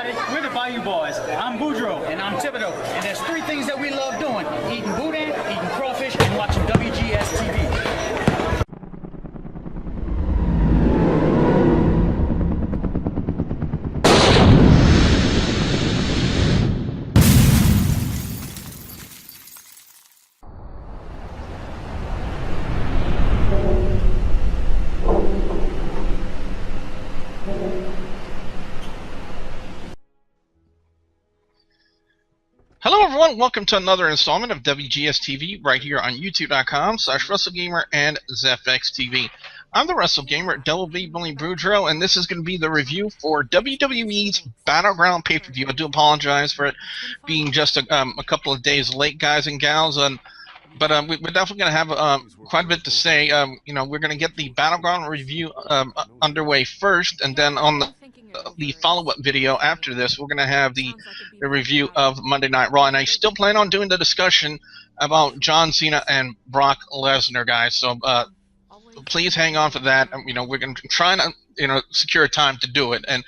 everybody. We're the Bayou Boys. I'm Boudreaux. And I'm Thibodeau. And there's three things that we love doing. Eating boudin, eating crawfish, and watching WGS-TV. Hello everyone, welcome to another installment of WGS-TV right here on YouTube.com/WrestleGamer and ZFX-TV. I'm the WrestleGamer, W. Billy Boudreaux, and this is going to be the review for WWE's Battleground pay-per-view. I do apologize for it being just a couple of days late, guys and gals, but we're definitely going to have quite a bit to say. You know, we're going to get the Battleground review underway first, and then on the follow-up video after this, we're going to have the review of Monday Night Raw, and I still plan on doing the discussion about John Cena and Brock Lesnar, guys. So please hang on for that. You know, we're going to try to secure time to do it, and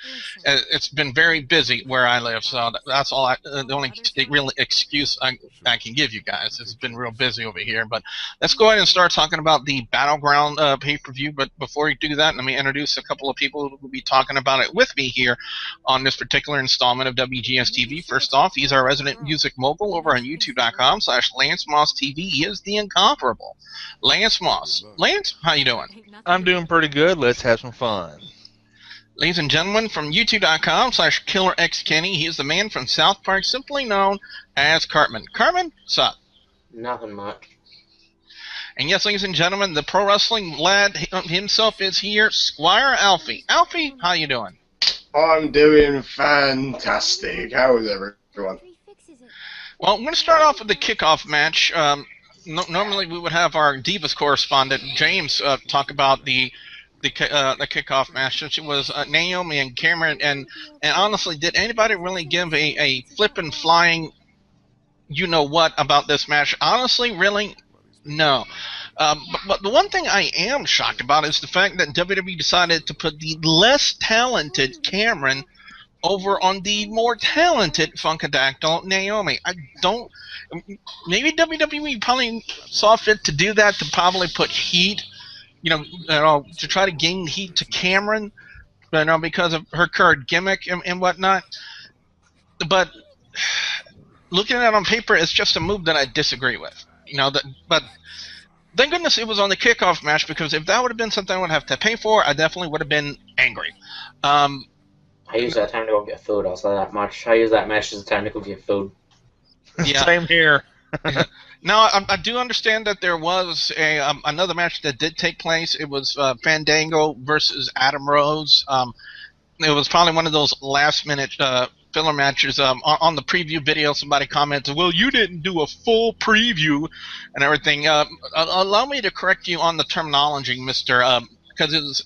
it's been very busy where I live, so that's all. The only real excuse I can give you guys. It's been real busy over here. But let's go ahead and start talking about the Battleground pay-per-view. But before we do that, let me introduce a couple of people who will be talking about it with me here on this particular installment of WGS-TV. First off, he's our resident music mogul over on YouTube.com/Lance Moss TV. He is the incomparable Lance Moss. Lance, how you doing? I'm doing pretty good. Let's have some fun. Ladies and gentlemen, from YouTube.com/KillerXKenny, he is the man from South Park, simply known as Cartman. Cartman, what's up? Nothing much. And yes, ladies and gentlemen, the Pro Wrestling Lad himself is here, Squire Alfie. Alfie, how you doing? I'm doing fantastic. How is everyone? Well, I'm going to start off with the kickoff match. Normally we would have our Divas correspondent, James, talk about the kickoff match. It was Naomi and Cameron, and honestly, did anybody really give a flippin' flying you-know-what about this match? Honestly, really? No. But the one thing I am shocked about is the fact that WWE decided to put the less talented Cameron over on the more talented Funkadactyl Naomi. I don't... Maybe WWE probably saw fit to do that, to probably put heat, to try to gain heat to Cameron, because of her current gimmick and whatnot. But looking at it on paper, it's just a move that I disagree with. But thank goodness it was on the kickoff match, because if that would have been something I would have to pay for, I definitely would have been angry. I use that time to go get food, I'll say that much. I use that match as a time to go get food. Yeah. Same here. Now, I do understand that there was another match that did take place. It was Fandango versus Adam Rose. It was probably one of those last-minute filler matches. On the preview video, somebody commented, well, you didn't do a full preview and everything. Allow me to correct you on the terminology, Mr. Because it was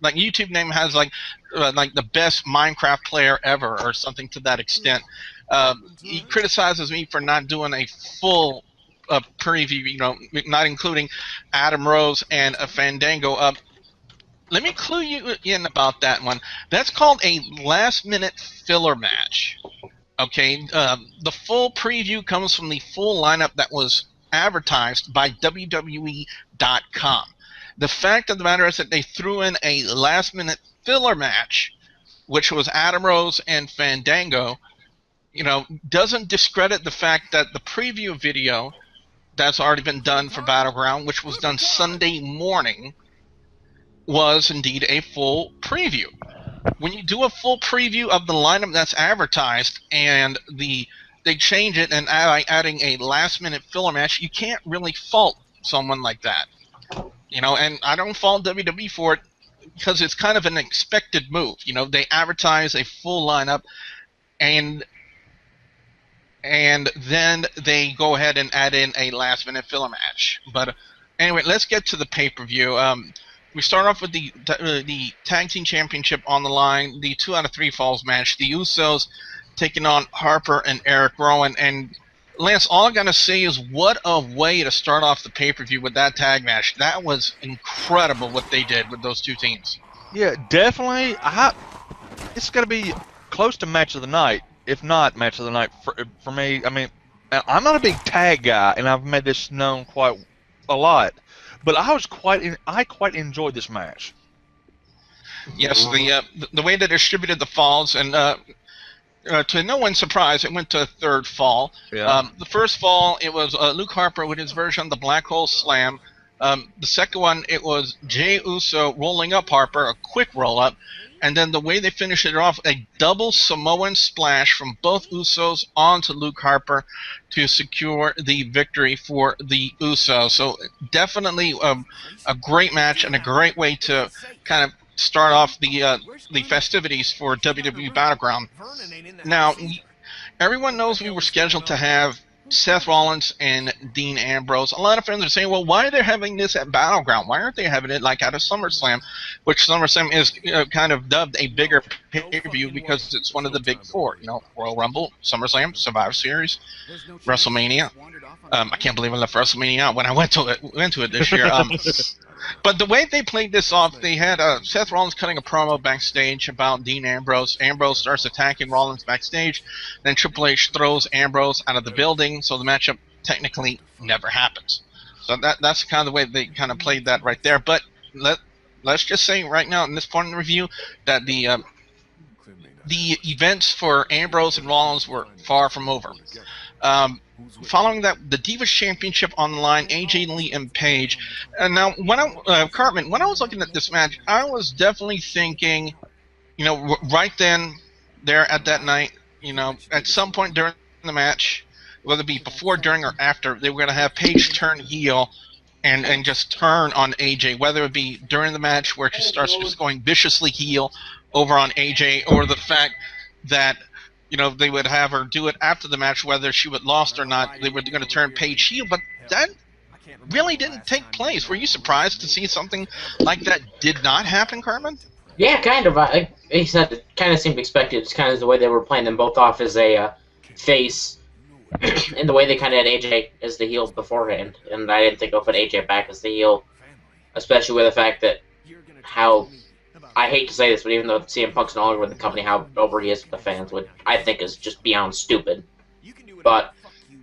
like YouTube name has like the best Minecraft player ever or something to that extent. He criticizes me for not doing a full preview, not including Adam Rose and Fandango. Let me clue you in about that one. That's called a last-minute filler match. Okay, the full preview comes from the full lineup that was advertised by WWE.com. The fact of the matter is that they threw in a last-minute filler match, which was Adam Rose and Fandango, doesn't discredit the fact that the preview video that's already been done for Battleground, which was done Sunday morning, was indeed a full preview. When you do a full preview of the lineup that's advertised and they change it and adding a last-minute filler match, you can't really fault someone like that. And I don't fault WWE for it because it's kind of an expected move. They advertise a full lineup and then they go ahead and add in a last-minute filler match. But anyway, let's get to the pay-per-view. We start off with the Tag Team Championship on the line, the 2 out of 3 falls match. The Usos taking on Harper and Erick Rowan. And Lance, all I gotta say is what a way to start off the pay-per-view with that tag match. That was incredible what they did with those two teams. Yeah, definitely. It's gonna be close to match of the night, if not match of the night for me. I mean, I'm not a big tag guy, and I've made this known quite a lot, but I quite enjoyed this match. Yes, the way they distributed the falls, and to no one's surprise, it went to a third fall. Yeah. The first fall, it was Luke Harper with his version of the Black Hole Slam. The second one, it was Jey Uso rolling up Harper, a quick roll-up. And then the way they finished it off, a double Samoan splash from both Usos onto Luke Harper to secure the victory for the Usos. So definitely a great match and a great way to kind of start off the festivities for WWE Battleground. Now, everyone knows we were scheduled to have Seth Rollins and Dean Ambrose. A lot of fans are saying, well, why are they having this at Battleground? Why aren't they having it like at a SummerSlam? Which SummerSlam is kind of dubbed a bigger pay-per-view because it's one of the big four. You know, Royal Rumble, SummerSlam, Survivor Series, WrestleMania. I can't believe I left WrestleMania out when I went to it this year. But the way they played this off, they had Seth Rollins cutting a promo backstage about Dean Ambrose. Ambrose starts attacking Rollins backstage. Then Triple H throws Ambrose out of the building, so the matchup technically never happens. So that's kind of the way they kind of played that right there. But let's just say right now in this point in the review that the events for Ambrose and Rollins were far from over. Following that, the Divas Championship on the line, AJ Lee and Paige. And now, Cartman, when I was looking at this match, I was definitely thinking, you know, right then, there at that night, you know, at some point during the match, whether it be before, during, or after, they were going to have Paige turn heel and just turn on AJ, whether it be during the match where she starts just going viciously heel over on AJ, or the fact that, you know, they would have her do it after the match, whether she would lost or not. They were going to turn Paige heel, but that really didn't take place. Were you surprised to see something like that did not happen, Cartman? Yeah, kind of. He said it kind of seemed expected. It's kind of the way they were playing them both off as a face, and the way they kind of had AJ as the heel beforehand. And I didn't think they'll put AJ back as the heel, especially with the fact that how, I hate to say this, but even though CM Punk's no longer with the company, how over he is with the fans, which I think is just beyond stupid. But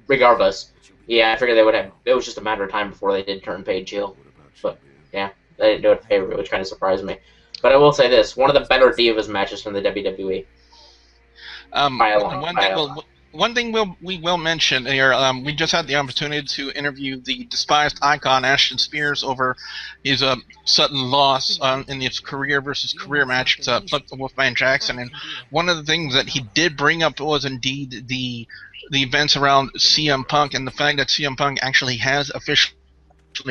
regardless, yeah, I figured they would have. It was just a matter of time before they did turn Paige heel. But yeah, they didn't do it favorably, which kind of surprised me. But I will say this: one of the better Divas matches from the WWE. One thing we will mention here, we just had the opportunity to interview the despised icon Ashton Spears over his sudden loss in his career versus career match to Wolfman Jackson, and one of the things that he did bring up was indeed the events around CM Punk, and the fact that CM Punk actually has officially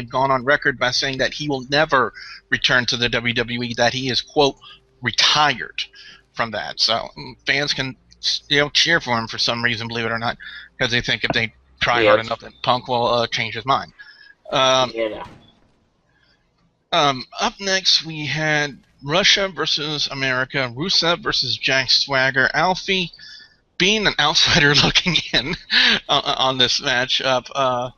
gone on record by saying that he will never return to the WWE, that he is, quote, retired from that. So fans can cheer for him for some reason, believe it or not, because they think if they try hard enough that Punk will change his mind. Up next, we had Russia versus America, Rusev versus Jack Swagger. Alfie, being an outsider looking in on this matchup,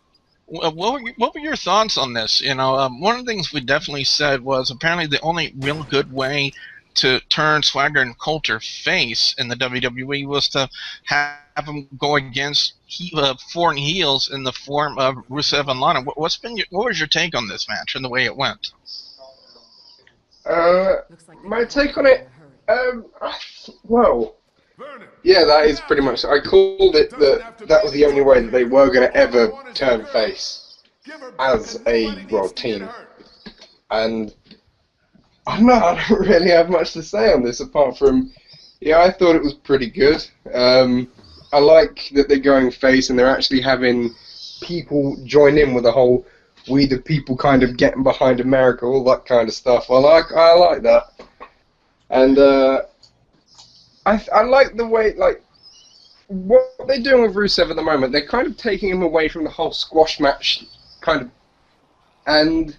what were your thoughts on this? You know, one of the things we definitely said was apparently the only real good way to turn Swagger and Coulter face in the WWE was to have him go against foreign heels in the form of Rusev and Lana. What was your take on this match and the way it went? My take on it, well, yeah, that is pretty much. I called it that was the only way that they were going to ever turn face as a team, and I don't really have much to say on this apart from, yeah, I thought it was pretty good. I like that they're going face and they're actually having people join in with the whole "we the people" kind of getting behind America, all that kind of stuff. I like that, and I like the way, like, what they're doing with Rusev at the moment. They're kind of taking him away from the whole squash match kind of, and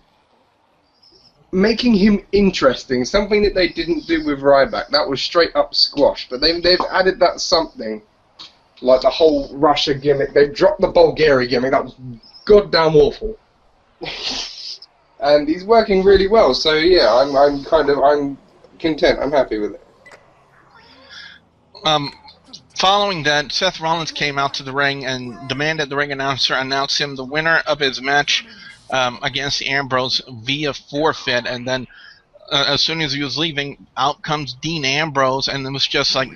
making him interesting, something that they didn't do with Ryback. That was straight up squash, but they've added that something, like the whole Russia gimmick. They've dropped the Bulgaria gimmick. That was goddamn awful. And he's working really well, so yeah, I'm content. I'm happy with it. Following that, Seth Rollins came out to the ring and demanded the ring announcer announce him the winner of his match against Ambrose via forfeit. And then as soon as he was leaving, out comes Dean Ambrose, and it was just like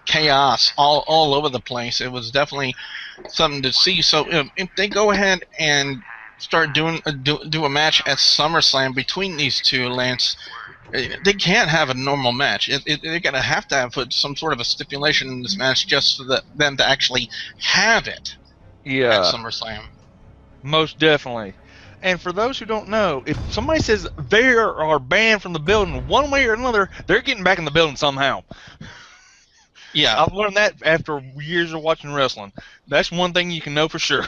chaos all over the place. It was definitely something to see. So if they go ahead and start do a match at SummerSlam between these two, Lance, they can't have a normal match. They're going to have some sort of a stipulation in this match just for them to actually have it at SummerSlam. Most definitely. And for those who don't know, if somebody says they are banned from the building one way or another, they're getting back in the building somehow. Yeah. I've learned that after years of watching wrestling. That's one thing you can know for sure.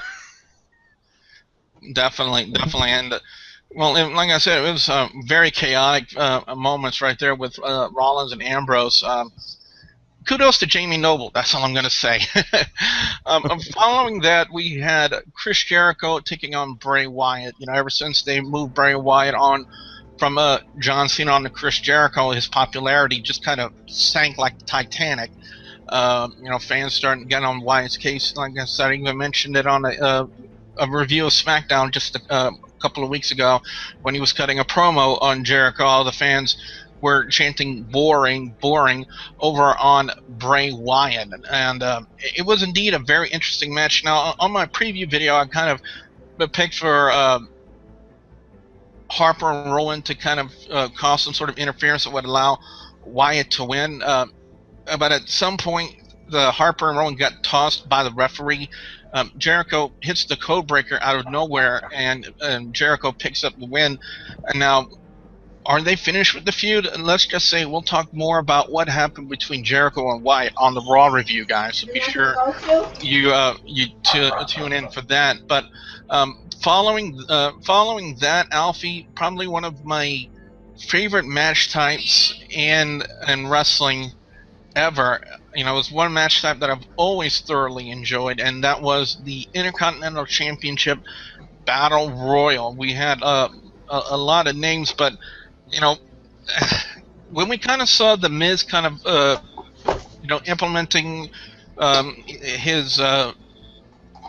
Definitely. And well, like I said, it was very chaotic moments right there with Rollins and Ambrose. Kudos to Jamie Noble. That's all I'm going to say. Following that, we had Chris Jericho taking on Bray Wyatt. Ever since they moved Bray Wyatt on from John Cena on to Chris Jericho, his popularity just kind of sank like the Titanic. Fans starting to get on Wyatt's case. Like I said, I even mentioned it on a review of SmackDown just a couple of weeks ago when he was cutting a promo on Jericho. All the fans were chanting boring over on Bray Wyatt, and it was indeed a very interesting match. Now on my preview video, I kind of picked for Harper and Rowan to kind of cause some sort of interference that would allow Wyatt to win, but at some point the Harper and Rowan got tossed by the referee. Jericho hits the code breaker out of nowhere, and Jericho picks up the win. And now, are they finished with the feud? Let's just say we'll talk more about what happened between Jericho and Wyatt on the Raw review, guys. So be sure you tune in for that. But following that, Alfie, probably one of my favorite match types in wrestling ever. It was one match type that I've always thoroughly enjoyed, and that was the Intercontinental Championship Battle Royal. We had a lot of names, but when we kind of saw The Miz kind of implementing his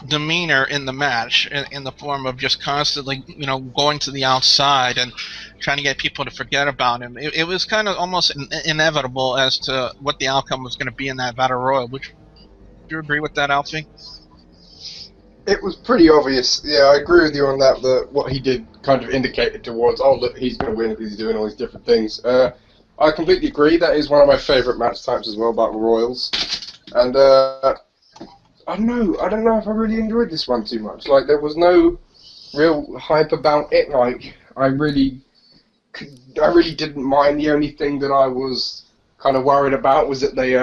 demeanor in the match in the form of just constantly going to the outside and trying to get people to forget about him, it was kind of almost inevitable as to what the outcome was going to be in that Battle Royal. Would you agree with that, Alfie? It was pretty obvious. Yeah, I agree with you on that. That what he did kind of indicated towards, oh look, he's going to win because he's doing all these different things. I completely agree. That is one of my favourite match types as well, Battle Royals. And I don't know if I really enjoyed this one too much. Like, there was no real hype about it. Like, I really didn't mind. The only thing that I was kind of worried about was that they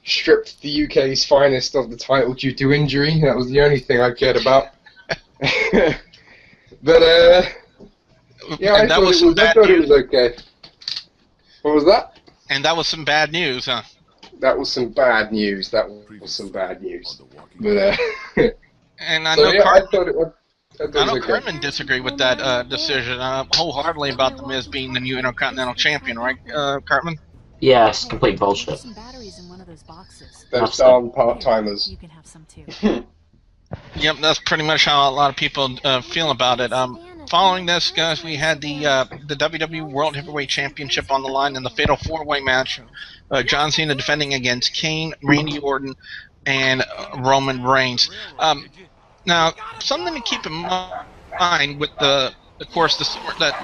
stripped the UK's finest of the title due to injury. That was the only thing I cared about. But yeah, I thought it was okay. What was that? And that was some bad news, huh? That was some bad news. But and I so, know okay. Cartman disagreed with that decision wholeheartedly about The Miz being the new Intercontinental Champion, right, Cartman? Yeah, it's complete bullshit. Those darn part-timers. You can have some too. Yep, that's pretty much how a lot of people feel about it. Following this, guys, we had the WWE World Heavyweight Championship on the line in the Fatal 4-Way match. John Cena defending against Kane, Randy Orton, and Roman Reigns. Now, something to keep in mind with that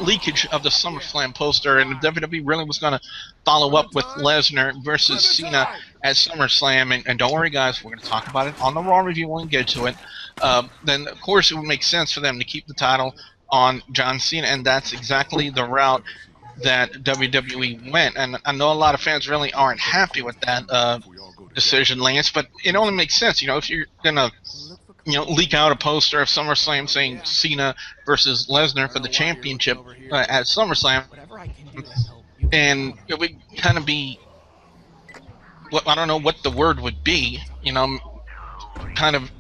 leakage of the SummerSlam poster, and if WWE really was going to follow up with Lesnar versus Cena at SummerSlam, and don't worry, guys, we're going to talk about it on the Raw review when we get to it, then, of course, it would make sense for them to keep the title on John Cena, and that's exactly the route that WWE went. And I know a lot of fans really aren't happy with that decision, Lance, but it only makes sense. If you're going to leak out a poster of SummerSlam saying Cena versus Lesnar for the championship at SummerSlam, and it would kind of be, I don't know what the word would be, kind of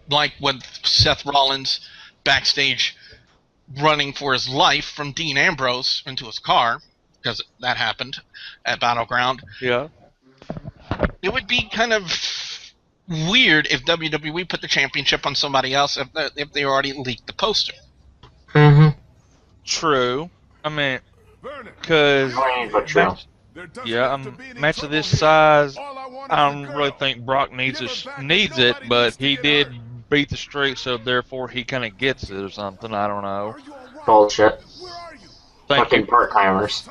like with Seth Rollins backstage running for his life from Dean Ambrose into his car, because that happened at Battleground. Yeah. it would be kind of weird if WWE put the championship on somebody else if they already leaked the poster. Mm-hmm. True. I mean, because True. match of this size, I don't really think Brock needs it, but he did beat the streak, so therefore he kind of gets it or something. I don't know. Bullshit. Thank Fucking you. part-timers.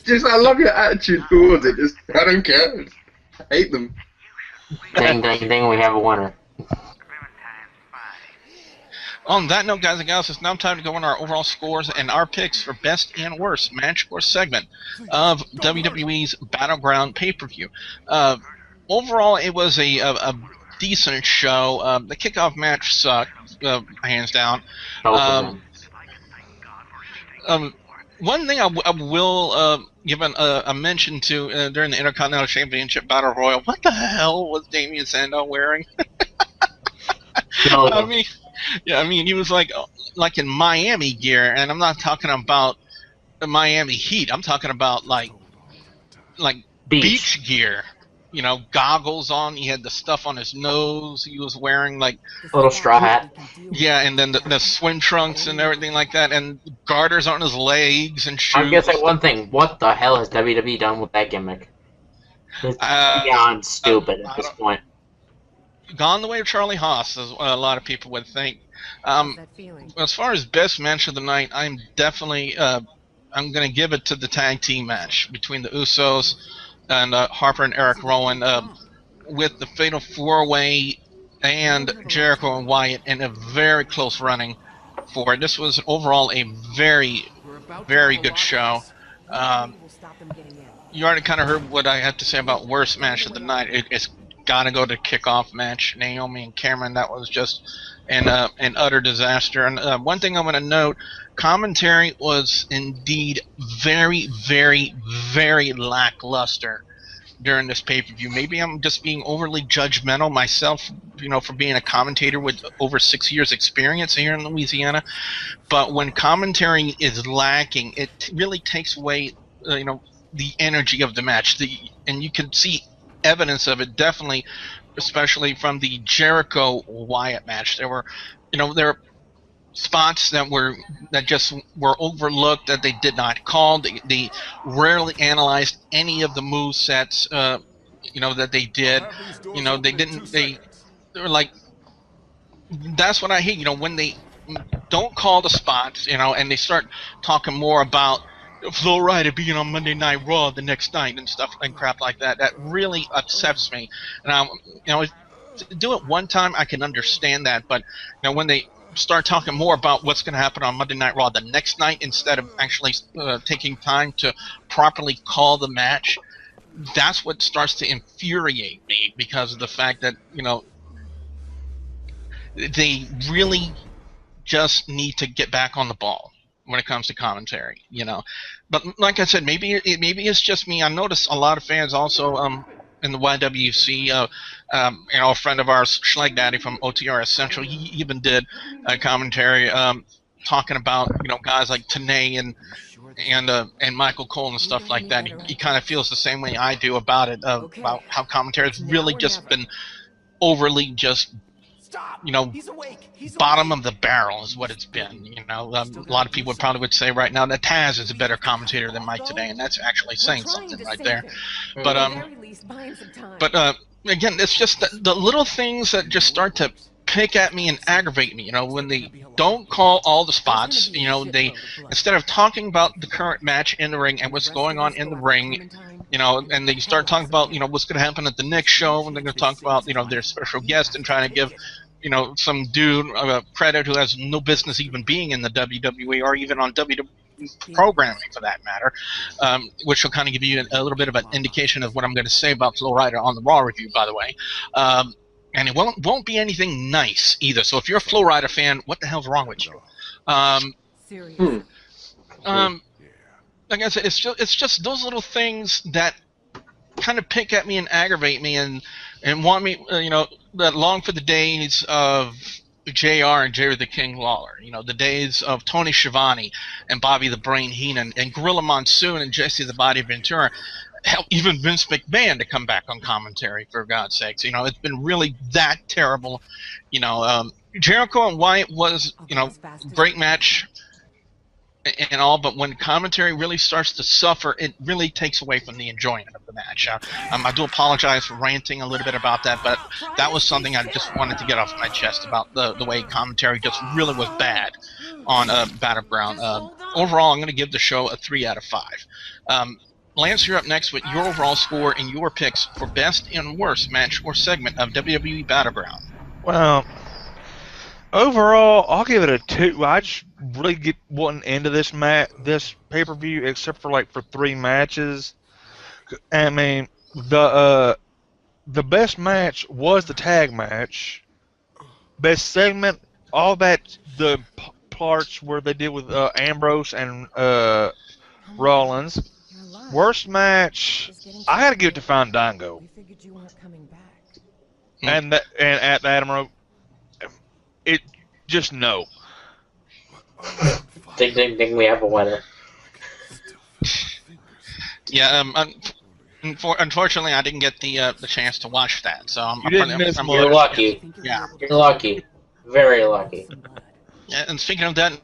Just, I love your attitude towards it. Just, I don't care. I hate them. Ding, ding, ding, we have a winner. On that note, guys and gals, it's now time to go on our overall scores and our picks for best and worst match or segment of WWE's Battleground pay-per-view. Overall, it was a decent show. The kickoff match sucked, hands down. One thing I will give a mention to during the Intercontinental Championship Battle Royal, what the hell was Damian Sandow wearing? I mean, he was like in Miami gear, and I'm not talking about the Miami Heat. I'm talking about like beach gear. You know, goggles on. He had the stuff on his nose. He was wearing like a little straw hat. Yeah, and then the swim trunks and everything like that, and garters on his legs and shoes. I'm gonna say one thing. What the hell has WWE done with that gimmick? It's beyond stupid at this point. Gone the way of Charlie Haas, as a lot of people would think. As far as best match of the night, I'm definitely I'm going to give it to the tag team match between the Usos and Harper and Erick Rowan, with the Fatal 4-Way and Jericho and Wyatt in a very close running for it. This was overall a very, very good show. You already kind of heard what I had to say about worst match of the night. It's got to go to kickoff match, Naomi and Cameron. That was just an utter disaster. And one thing I'm going to note, commentary was indeed very, very, very lackluster during this pay-per-view. Maybe I'm just being overly judgmental myself, you know, for being a commentator with over 6 years experience here in Louisiana. But when commentary is lacking, it really takes away, you know, the energy of the match. And you can see evidence of it definitely, especially from the Jericho Wyatt match. There were spots that just were overlooked, that they did not call. They rarely analyzed any of the move sets, you know, that they did. You know, they were like, that's what I hate, you know, when they don't call the spots, you know, and they start talking more about Flo Rida being on Monday Night Raw the next night and stuff and crap like that. That really upsets me. And you know, to do it one time, I can understand that, but you know, when they start talking more about what's going to happen on Monday Night Raw the next night instead of actually taking time to properly call the match, that's what starts to infuriate me, because of the fact that, you know, they really just need to get back on the ball when it comes to commentary, you know. But like I said, maybe it's just me. I noticed a lot of fans also in the YWC. You know, a friend of ours, Schleg Daddy from OTR Essential, he even did a commentary talking about, you know, guys like Tenay and Michael Cole and stuff like that. He kind of feels the same way I do about it, about how commentary has really just been overly just, you know, bottom of the barrel is what it's been. You know, a lot of people probably would say right now that Taz is a better commentator than Mike today, and that's actually saying something right there. But again, it's just the little things that just start to pick at me and aggravate me. You know, when they don't call all the spots, you know, they, instead of talking about the current match in the ring and what's going on in the ring, you know, and they start talking about, you know, what's going to happen at the next show, and they're going to talk about, you know, their special guest and trying to give, you know, some dude credit who has no business even being in the WWE or even on WWE programming for that matter, which will kind of give you a little bit of an indication of what I'm going to say about Flo Rida on the Raw review, by the way. And it won't be anything nice either. So if you're a Flo Rida fan, what the hell's wrong with you? Like I said, it's just those little things that kind of pick at me and aggravate me and want me, you know, that long for the days of JR and Jerry the King Lawler, you know, the days of Tony Schiavone and Bobby the Brain Heenan and Gorilla Monsoon and Jesse the Body Ventura. hell, even Vince McMahon to come back on commentary, for God's sakes. You know, it's been really that terrible. You know, Jericho and Wyatt was, you know, great match and all, but when commentary really starts to suffer, it really takes away from the enjoyment of the match. I do apologize for ranting a little bit about that, but that was something I just wanted to get off my chest about the way commentary just really was bad on Battleground. Overall, I'm going to give the show a 3 out of 5. Lance, you're up next with your overall score and your picks for best and worst match or segment of WWE Battleground. Well, overall, I'll give it a 2. I just really wasn't into this pay-per-view except for like for 3 matches. I mean, the best match was the tag match. Best segment, all that the parts where they did with Ambrose and Rollins. Worst match, I had to give it to Fandango. And at Adam Rowe, it just no. Ding ding ding! We have a winner. Yeah. Unfortunately, I didn't get the chance to watch that, so You're lucky. Yeah. You're lucky. Very lucky. And speaking of that,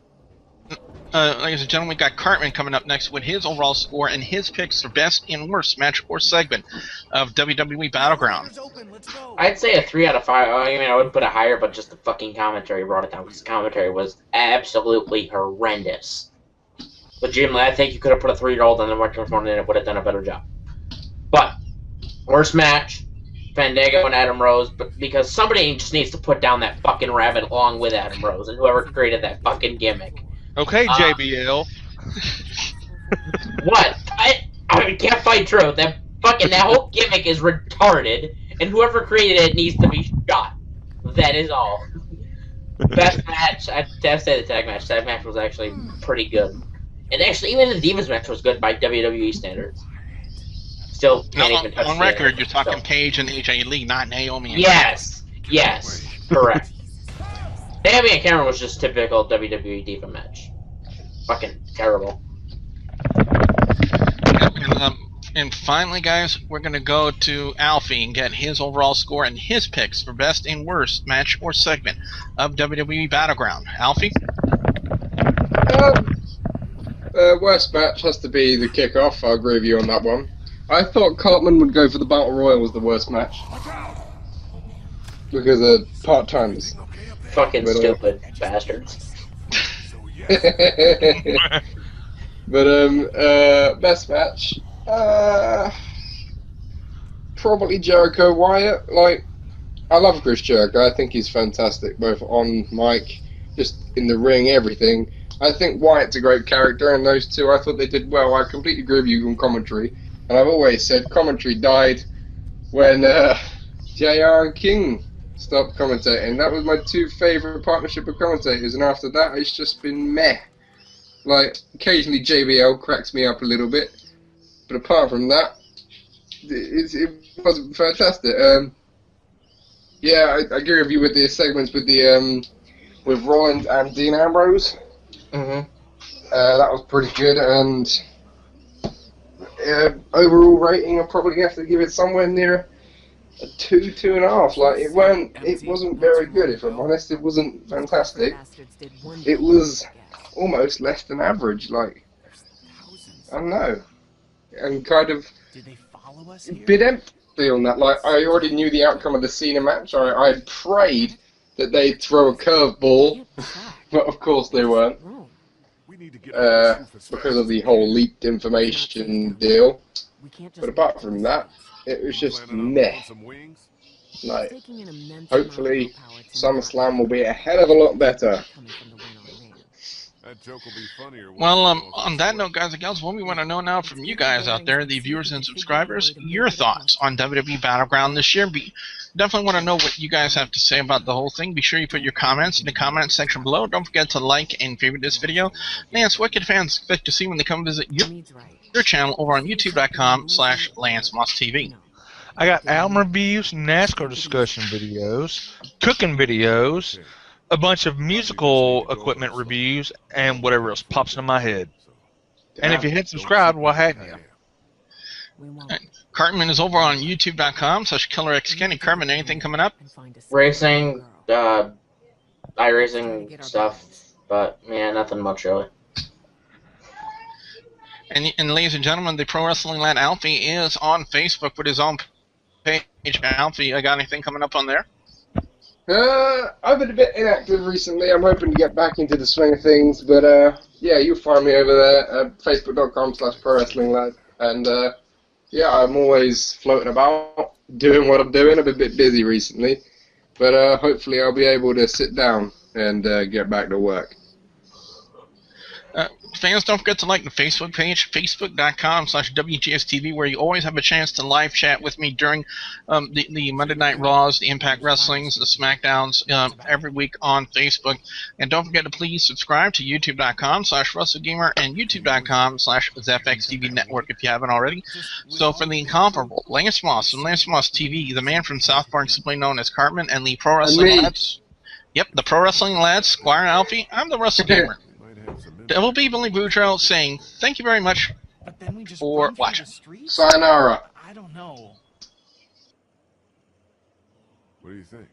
ladies and gentlemen, we got Cartman coming up next with his overall score and his picks for best and worst match or segment of WWE Battleground. I'd say a 3 out of 5. I mean, I would put it higher, but just the fucking commentary brought it down, because the commentary was absolutely horrendous. Legitimately, I think you could have put a 3-year-old on the microphone and it would have done a better job. But, worst match, Fandango and Adam Rose, but because somebody just needs to put down that fucking rabbit along with Adam Rose, and whoever created that fucking gimmick. Okay, JBL. What? I can't fight truth. That whole gimmick is retarded, and whoever created it needs to be shot. That is all. Best match, I'd have to say the tag match. Tag match was actually pretty good. And actually, even the Divas match was good by WWE standards. Still can't even touch on the record, you're talking Paige and AJ Lee, not Naomi. Yes, correct. Naomi and Cameron was just typical WWE Diva match. Fucking terrible. And finally, guys, we're going to go to Alfie and get his overall score and his picks for best and worst match or segment of WWE Battleground. Alfie? Worst match has to be the Kickoff. I agree with you on that one. I thought Cartman would go for the Battle Royal as the worst match. Because of part-timers. Fucking stupid bastards. But, best match? Probably Jericho Wyatt. Like, I love Chris Jericho. I think he's fantastic, both on mic, just in the ring, everything. I think Wyatt's a great character, and those two, I thought they did well. I completely agree with you on commentary. And I've always said commentary died when JR and King stopped commentating. That was my 2 favourite partnership of commentators, and after that it's just been meh. Like, occasionally JBL cracks me up a little bit, but apart from that, it was fantastic. Yeah, I agree with you with the segments with the with Rollins and Dean Ambrose. Mm-hmm. That was pretty good, and overall rating, I'll probably have to give it somewhere near a 2, 2.5. Like, it wasn't very good, if I'm honest. It wasn't fantastic. It was almost less than average. Like, I don't know, and kind of a bit empty on that. Like, I already knew the outcome of the Cena match. I prayed that they'd throw a curveball, but of course they weren't. Because of the whole leaked information deal. But apart from that, it was just meh. Like, hopefully SummerSlam will be a hell of a lot better. Well, on that note, guys and gals, what we want to know now from you guys out there, the viewers and subscribers, your thoughts on WWE Battleground this year. Definitely want to know what you guys have to say about the whole thing. Be sure you put your comments in the comment section below. Don't forget to like and favorite this video. Lance, what can fans expect to see when they come visit your channel over on youtube.com/LanceMossTV? I got album reviews, NASCAR discussion videos, cooking videos, a bunch of musical equipment reviews, and whatever else pops into my head. And if you hit subscribe, why hadn't you? Cartman is over on youtube.com/KillerXKenny. Cartman, anything coming up? Racing, iRacing stuff, but yeah, nothing much really. And ladies and gentlemen, the Pro Wrestling Lad Alfie is on Facebook with his own page. Alfie, I got anything coming up on there? I've been a bit inactive recently. I'm hoping to get back into the swing of things, but yeah, you'll find me over there at facebook.com/Pro Wrestling Lad, and yeah, I'm always floating about, doing what I'm doing. I've been a bit busy recently, but hopefully I'll be able to sit down and get back to work. Fans, don't forget to like the Facebook page, facebook.com/WGS-TV, where you always have a chance to live chat with me during the Monday Night Raws, the Impact Wrestlings, the SmackDowns every week on Facebook. And don't forget to please subscribe to youtube.com/WrestleGamer and youtube.com/ZFXTV Network if you haven't already. So for the incomparable Lance Moss from Lance Moss TV, the man from South Park simply known as Cartman, and the Pro Wrestling Lads, the Pro Wrestling Lads, Squire Alfie, I'm the WrestleGamer. Double B Billy Boudreaux saying thank you very much for watching. Sayonara. I don't know. What do you think?